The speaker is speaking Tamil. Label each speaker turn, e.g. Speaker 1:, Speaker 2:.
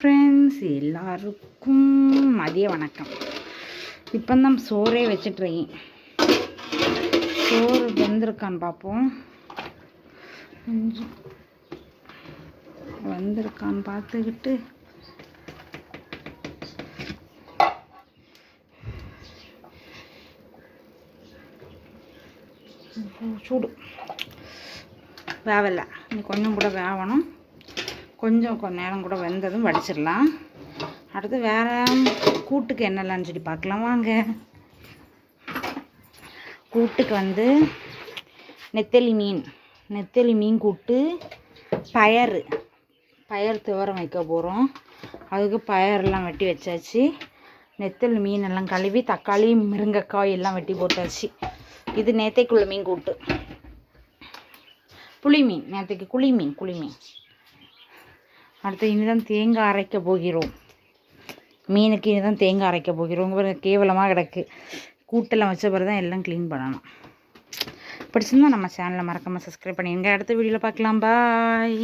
Speaker 1: ஃப்ரெண்ட்ஸ் எல்லாருக்கும் மதிய வணக்கம். இப்போ தான் சோறே வச்சிட்ருக்கேன். சோறு வெந்திருக்கான்னு பார்ப்போம். கொஞ்சம் வெந்திருக்கான்னு பார்த்துக்கிட்டு சூடு வேவலை, இன்னும் கொஞ்சம் கூட வேகணும். கொஞ்சம் நேரம் கூட வெந்ததும் வடிச்சிடலாம். அடுத்து வேறு கூட்டுக்கு என்னெல்லாம்னு சொல்லி பார்க்கலாம் வாங்க. கூட்டுக்கு நெத்தலி மீன் கூட்டு, பயறு துவரம் வைக்க போகிறோம். அதுக்கு பயரெல்லாம் வெட்டி வச்சாச்சு. நெத்தலி மீன் எல்லாம் கழுவி தக்காளி முருங்கைக்காய் எல்லாம் வெட்டி போட்டாச்சு. இது நேத்தைக்குள்ள மீன் கூட்டு. புளி மீன், நேற்றைக்கு குழி மீன். அடுத்து இனிதான் தேங்காய் அரைக்க போகிறோம். மீனுக்கு இனிதான் தேங்காய் அரைக்க போகிறோம். கேவலமாக கிடக்கு. கூட்டெல்லாம் வச்ச பிறகு தான் எல்லாம் க்ளீன் பண்ணணும். பிடிச்சிருந்தா நம்ம சேனலை மறக்காமல் சப்ஸ்கிரைப் பண்ணிடுங்க. அடுத்த வீடியோவில் பார்க்கலாம். பாய்.